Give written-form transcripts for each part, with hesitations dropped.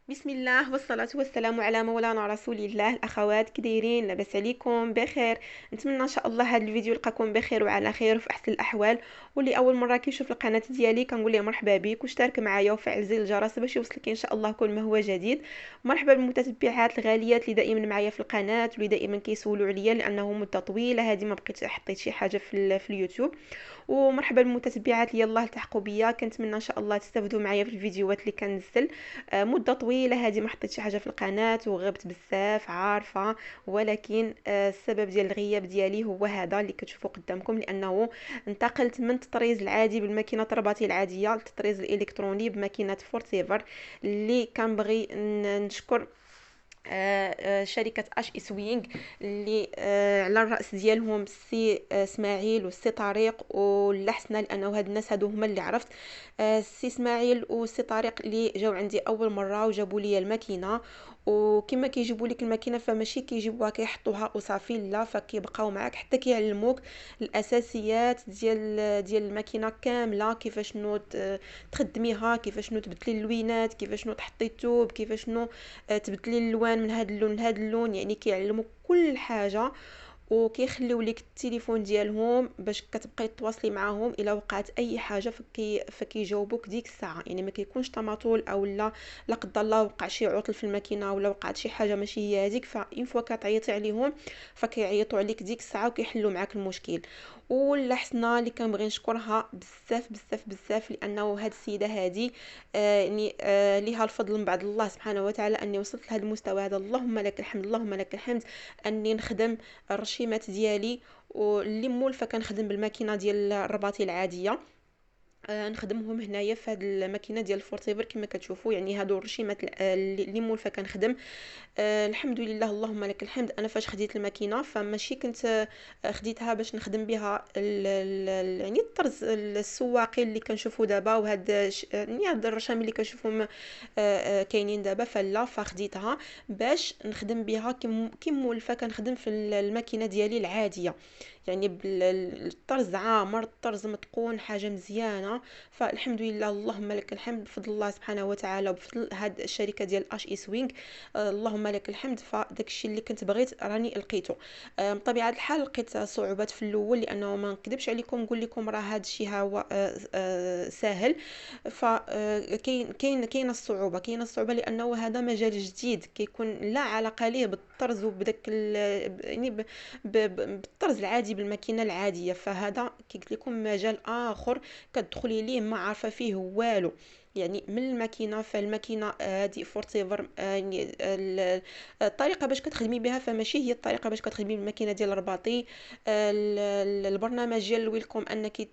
بسم الله والصلاة والسلام على مولانا رسول الله. الأخوات كي دايرين؟ لاباس عليكم؟ بخير؟ نتمنى إن شاء الله هذا الفيديو يلقاكم بخير وعلى خير وفي أحسن الأحوال. واللي أول مرة كيشوف القناة ديالي كنقول ليه مرحبا بك، واشترك معايا وفعل زر الجرس باش يوصلك إن شاء الله كل ما هو جديد. مرحبا بالمتتبعات الغاليات اللي دائما معايا في القناة واللي دائما كيسولوا عليا، لأنه مدة طويلة هذه ما بقيت حطيت شي حاجة في اليوتيوب. ومرحبا بالمتتبعات اللي يلاه التحقوا بيا، كنتمنى ان شاء الله تستافدوا معايا في الفيديوهات اللي كنزل. مده طويله هذه ما حطيت شي حاجه في القناه وغبت بزاف عارفه، ولكن السبب ديال الغياب ديالي هو هذا اللي كتشوفوا قدامكم، لانه انتقلت من التطريز العادي بالماكينه الرباطي العاديه للتطريز الالكتروني بماكينه فورتيفر. اللي كنبغي نشكر شركة اش اس وينغ، اللي على الرأس ديالهم السي اسماعيل والسي طارق واللحسنة، لانه هاد الناس هادو هما اللي عرفت. السي اسماعيل والسي طارق اللي جاو عندي اول مرة وجابوا لي الماكينة. وكما كيجيبوا لك الماكينه فماشي كيجيبوها كيحطوها وصافي، لا، فكيبقاو معاك حتى كيعلموك الاساسيات ديال الماكينه كامله، كيفاش نو تخدميها، كيفاش نو تبدلي اللوينات، كيفاش نو تحطي الثوب، كيفاش نو تبدلي اللوان من هذا اللون لهذا اللون، يعني كيعلموك كل حاجه. وكيخليو لك التليفون ديالهم باش كتبقاي تواصلي معاهم الا وقعت اي حاجه، فكيجاوبوك ديك الساعه، يعني ما كيكونش تماطول او لا قدر الله وقع شي عطل في الماكينه ولا وقعت شي حاجه ماشي هي هذيك، فاين فوا كتعيطي عليهم فكيعيطوا عليك ديك الساعه وكيحلوا معاك المشكل. ولا حسنا اللي كنبغي نشكرها بزاف بزاف بزاف، لانه هاد السيده هادي يعني ليها الفضل من بعد الله سبحانه وتعالى اني وصلت لهذا المستوى هذا. اللهم لك الحمد، اللهم لك الحمد، اني نخدم الرشيمات ديالي، واللي مولفه كنخدم بالماكينه ديال الرباطي العاديه. نخدمهم هنايا في هذه الماكينه ديال الفورتيفر كما كتشوفوا، يعني هادو الرشيمات اللي مولفه كنخدم. الحمد لله اللهم لك الحمد. انا فاش خديت الماكينه فماشي كنت خديتها باش نخدم بها يعني الطرز السواقي اللي كنشوفوا دابا، يعني هاد الرشام اللي كنشوفهم كاينين دابا، فلا فخديتها باش نخدم بها كي مولفه كنخدم في الماكينه ديالي العاديه، يعني بالطرز عامر، الطرز متقون، حاجه مزيانه. فالحمد لله اللهم لك الحمد، بفضل الله سبحانه وتعالى وبفضل هاد الشركه ديال اش اس وينغ. اللهم لك الحمد. فداك الشيء اللي كنت بغيت راني لقيته. بطبيعه الحال لقيت صعوبات في الاول، لانه ما نكذبش عليكم نقول لكم راه هذا الشيء هو ساهل. فكاين الصعوبه، لانه هذا مجال جديد كيكون لا علاقه ليه بالطرز وبداك يعني بالطرز العادي بالماكينه العاديه، فهذا كيقلت لكم مجال اخر كتدخلي ليه ما عارفه فيه والو. يعني من الماكينه، فالماكينه هذه فورتيفر يعني الطريقه باش كتخدمي بها فماشي هي الطريقه باش كتخدمي بالماكينه ديال الرباطي. البرنامج ديال ويلكم انك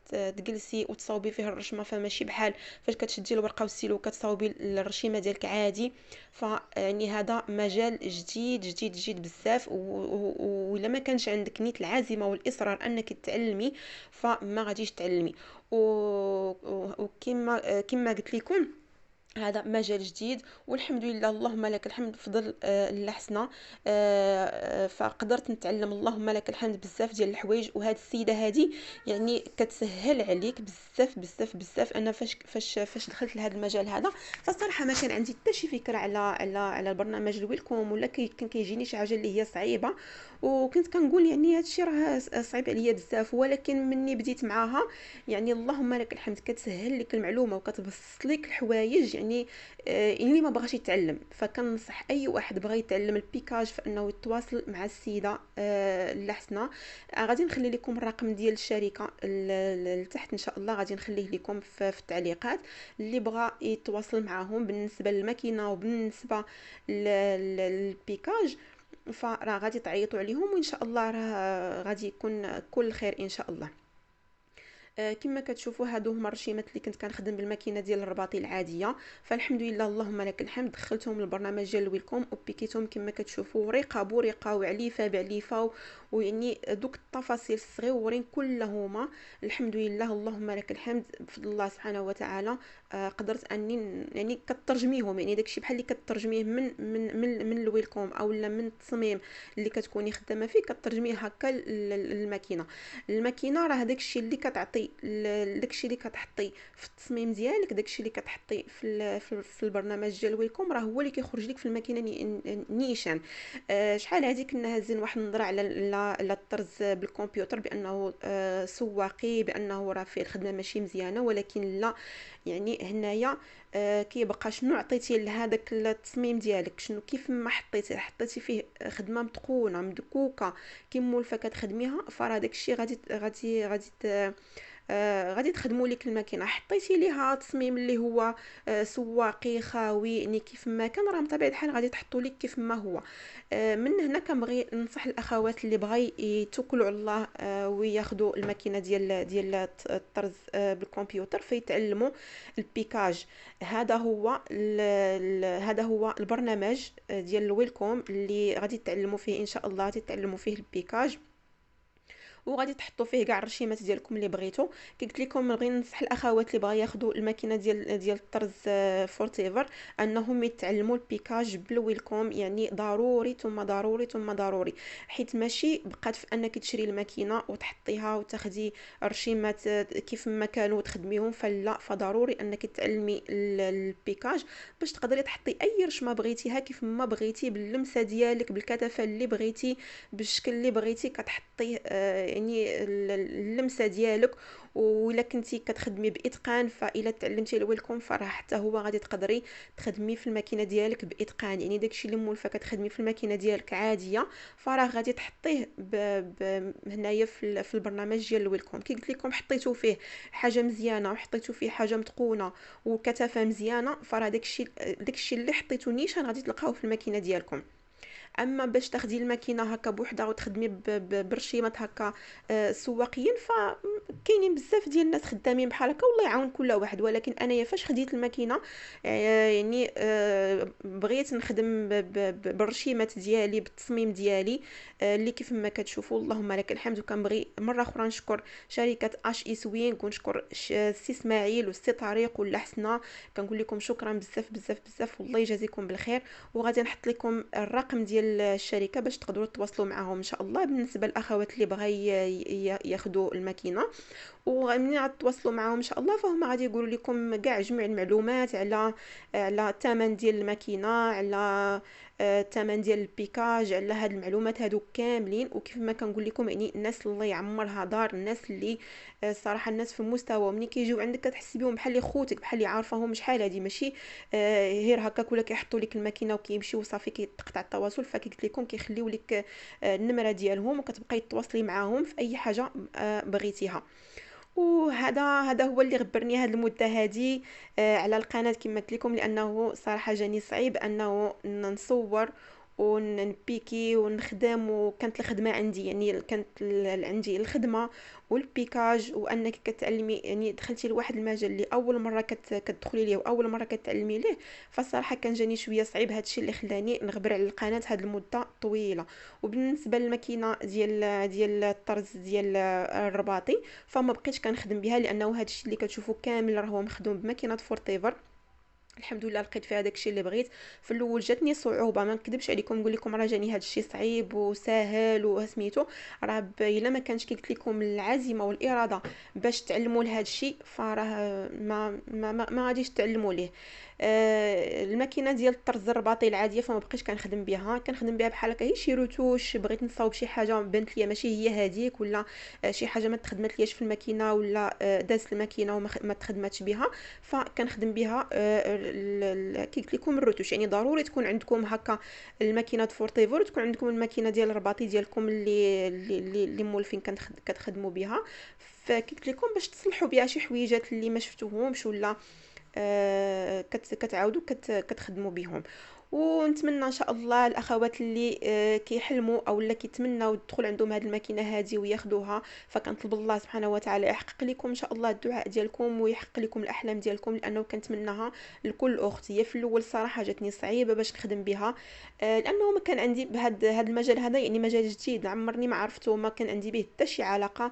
تجلسي وتصاوبي فيه الرشمه، فماشي بحال فاش كتشدي الورقه والسيلو كتصاوبي الرشيمه ديالك عادي. فيعني هذا مجال جديد جديد جديد بزاف، وإلا ما كانش عندك نية العزيمه والاصرار انك تعلمي فما غاديش تعلمي. وكما قلت لكم هذا مجال جديد، والحمد لله اللهم لك الحمد بفضل اللحسنه. فقدرت نتعلم اللهم لك الحمد بزاف ديال الحوايج. وهاد السيده هذه يعني كتسهل عليك بزاف بزاف بزاف. انا فاش دخلت لهذا المجال هذا فالصراحه ما كان عندي حتى شي فكره على البرنامج الويلكوم، ولا كان كيجيني شي حاجه اللي هي صعيبه، وكنت كنقول يعني هذا الشيء راه صعيب عليا بزاف. ولكن مني بديت معاها يعني اللهم لك الحمد كتسهل لك المعلومه وكتبسط لك الحوايج، يعني اللي ما بغاش يتعلم فكنصح اي واحد بغى يتعلم البيكاج فانه يتواصل مع السيده اللحسنه. غادي نخلي لكم الرقم ديال الشركه لتحت ان شاء الله، غادي نخليه لكم في التعليقات. اللي بغى يتواصل معاهم بالنسبه للماكينه وبالنسبه للبيكاج فراه غادي تعيطوا عليهم، وان شاء الله راه غادي يكون كل خير ان شاء الله. كما كتشوفوا هادو هما الرشيمات اللي كنت كنخدم بالماكينه ديال الرباطي العاديه. فالحمد لله اللهم لك الحمد دخلتهم للبرنامج ديال ويلكوم وبيكيتهم كما كتشوفوا رقه برقه وعليفه بعليفه، ويعني دوك التفاصيل الصغيورين كلهما. الحمد لله اللهم لك الحمد بفضل الله سبحانه وتعالى. قدرت اني يعني كترجميهم، يعني داكشي بحال اللي كترجميه من الويلكوم او لا من التصميم اللي كتكوني خدامه فيه كترجميه هكا للماكينه. الماكينه راه داكشي اللي كتعطيه كتحطي داكشي اللي كتحطي في التصميم ديالك، داكشي اللي كتحطي في البرنامج ديال ويلكوم راه هو اللي كيخرج لك في الماكينه نيشان. شحال هذه كنا هازين واحد النظره على الطرز بالكمبيوتر بانه سواقي، بانه راه فيه الخدمه ماشي مزيانه، ولكن لا، يعني هنايا كيبقى شنو عطيتي لهذاك التصميم ديالك، شنو كيف ما حطيتي فيه خدمه متقونه مدكوكه كيما مولفه كتخدميها، فراه داكشي غادي تخدموا لك الماكينه. حطيتي ليها تصميم اللي هو سواقي خاوي، يعني كيف ما كان راه بطبيعه الحال غادي تحطوا لك كيف ما هو. من هنا كنبغي ننصح الاخوات اللي بغاي يتوكلوا على الله وياخذوا الماكينه ديال الطرز بالكمبيوتر فيتعلموا البيكاج. هذا هو البرنامج ديال الويلكوم اللي غادي تعلموا فيه ان شاء الله، غادي تعلموا فيه البيكاج، وغادي تحطوا فيه كاع الرشيمات ديالكم اللي بغيتو. كي قلت لكم نبغي ننصح الاخوات اللي بغا ياخذوا الماكينه ديال الطرز فورتيفر انهم يتعلموا البيكاج بالويلكوم، يعني ضروري ثم ضروري ثم ضروري، حيت ماشي بقات في انك تشري الماكينه وتحطيها وتاخدي الرشيمات كيف ما كانوا وتخدميهم، فلا، فضروري انك تعلمي البيكاج باش تقدري تحطي اي رشمه بغيتيها كيف ما بغيتي، باللمسه ديالك، بالكثافه اللي بغيتي، بالشكل اللي بغيتي كتحطيه، يعني اللمسه ديالك. وإلا كنتي كتخدمي باتقان، فإلا تعلمتي الويلكوم فراه حتى هو غادي تقدري تخدمي في الماكينه ديالك باتقان، يعني داكشي اللي مولفه كتخدمي في الماكينه ديالك عاديه فراه غادي تحطيه هنايا في البرنامج ديال الويلكوم. كي قلت لكم حطيتو فيه حاجه مزيانه وحطيتو فيه حاجه متقونه وكثافه مزيانه، فراه داكشي اللي حطيتو نيشان غادي تلقاوه في الماكينه ديالكم. اما باش تاخدي الماكينه هكا بوحدها وتخدمي برشيمات هكا سواقيين، فكاينين بزاف ديال الناس خدامين بحال هكا، والله يعاون كل واحد. ولكن انايا فاش خديت الماكينه يعني بغيت نخدم بالرشيمات ديالي بالتصميم ديالي اللي كيف ما كتشوفوا اللهم لك الحمد. وكنبغي مره اخرى نشكر شركه اش اي سوين، ونشكر السي اسماعيل والسي طارق ولا حسنا، كنقول لكم شكرا بزاف بزاف بزاف، والله يجازيكم بالخير. وغادي نحط لكم الرقم ديال الشركه باش تقدروا تواصلوا معهم ان شاء الله بالنسبه للاخوات اللي بغا ياخذوا الماكينه. ومنين غتواصلوا معاهم ان شاء الله فهم غادي يقولوا لكم كاع جميع المعلومات على الثمن ديال الماكينه، على الثمن ديال البيكاج، على هاد المعلومات هادو كاملين. وكيف ما كنقول لكم يعني الناس الله يعمرها دار، الناس اللي الصراحه الناس في مستوى ملي كيجيو عندك كتحسي بهم بحال اللي خوتك، بحال اللي عارفاهم شحال هادي، ماشي غير هكاك ولا كيحطوا لك الماكينه وكيمشيو وصافي كيتقطع التواصل. فكي قلت لكم كيخليو لك النمره ديالهم وكتبقاي تواصلي معاهم في اي حاجه بغيتيها. وهذا هو اللي غبرني هاد المده هذه على القناه كما قلت لكم، لانه صراحه جاني صعيب انه نصور ونبيكي ونخدم، وكانت الخدمه عندي، يعني كانت عندي الخدمه والبيكاج، وانك كتعلمي، يعني دخلتي لواحد المجال اللي اول مره كتدخلي ليه واول مره كتعلمي ليه. فالصراحه كان جاني شويه صعيب هادشي اللي خلاني نغبر على القناه هاد المده طويله. وبالنسبه للماكينه ديال الطرز ديال الرباطي فما بقيتش كنخدم بها، لانه هادشي اللي كتشوفوا كامل راه هو مخدوم بماكينه فورتيفر. الحمد لله لقيت فيها داكشي اللي بغيت. في الاول جاتني صعوبه، ما نكذبش عليكم نقول لكم راه جاني هادشي صعيب وسهل وسميتو، راه الا ما كانش كي قلت لكم العزيمه والاراده باش تعلموا لهادشي فراه ما غاديش تعلموا ليه. الماكينه ديال الطرز الرباطي العاديه فما بقيتش كنخدم بها، كنخدم بها بحال هكا شي روتوش، بغيت نصاوب شي حاجه بانت ليا ماشي هي هذيك، ولا شي حاجه ما تخدمت لياش في الماكينه، ولا دازت الماكينه وما تخدماتش بها، فكنخدم بها كي قلت لكم الروتوش. يعني ضروري تكون عندكم هكا الماكينه فورتيفور، تكون عندكم الماكينه ديال الرباطي ديالكم اللي مولفين كتخدموا بها. فكي قلت لكم باش تصلحوا بها شي حويجات اللي ما شفتوهمش، ولا كتعاودوا كتخدموا بهم. ونتمنى ان شاء الله الاخوات اللي كيحلموا او لا كيتمناو يدخل عندهم هذه الماكينه هذه وياخذوها، فكنطلب الله سبحانه وتعالى يحقق لكم ان شاء الله الدعاء ديالكم ويحقق لكم الاحلام ديالكم، لانه كنتمناها لكل اخت. هي في الاول صراحه جاتني صعيبه باش نخدم بها، لانه ما كان عندي بهذا المجال هذا، يعني مجال جديد عمرني ما عرفته، ما كان عندي به حتى شي علاقه.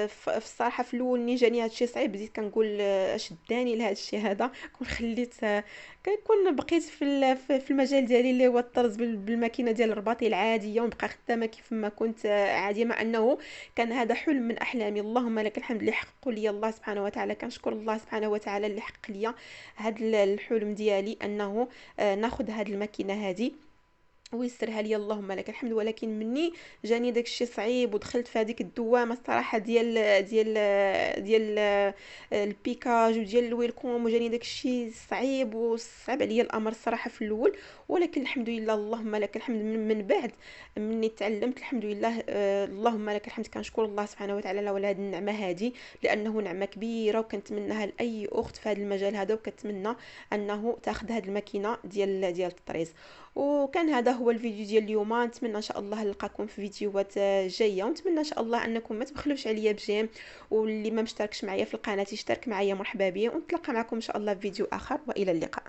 في الصراحه في الاول ملي جاني هادشي صعيب بديت كنقول اش داني لهذا الشيء هذا، كون خليت كنكون بقيت في المجال ديالي اللي هو الطرز بالماكينه ديال الرباطي العاديه، ونبقى خدامه كيف ما كنت عاديه، مع انه كان هذا حلم من احلامي. اللهم لك الحمد اللي حقق لي الله سبحانه وتعالى. كنشكر الله سبحانه وتعالى اللي حقق لي هذا الحلم ديالي، انه ناخذ هذه الماكينه هذه ويسرها لي. اللهم لك الحمد. ولكن مني جاني داكشي صعيب ودخلت في هذيك الدوامه الصراحه ديال البيكاج وديال الويلكوم، وجاني داكشي صعيب وصعب عليا الامر الصراحه في الاول. ولكن الحمد لله، اللهم لك الحمد، من بعد مني تعلمت الحمد لله. اللهم لك الحمد. كنشكر الله سبحانه وتعالى على هذه النعمه هذه، لانه نعمه كبيره وكنتمناها لاي اخت في هذا المجال هذا، وكتمنى انه تاخذ هذه الماكينه ديال الطريز. وكان هذا هو الفيديو ديال اليوم. نتمنى ان شاء الله نلقاكم في فيديوهات جايه، ونتمنى ان شاء الله انكم ما تبخلوش عليا بجيم، واللي ما مشتركش معايا في القناه يشترك معايا مرحبا بيه، ونتلاقى معكم ان شاء الله في فيديو اخر، والى اللقاء.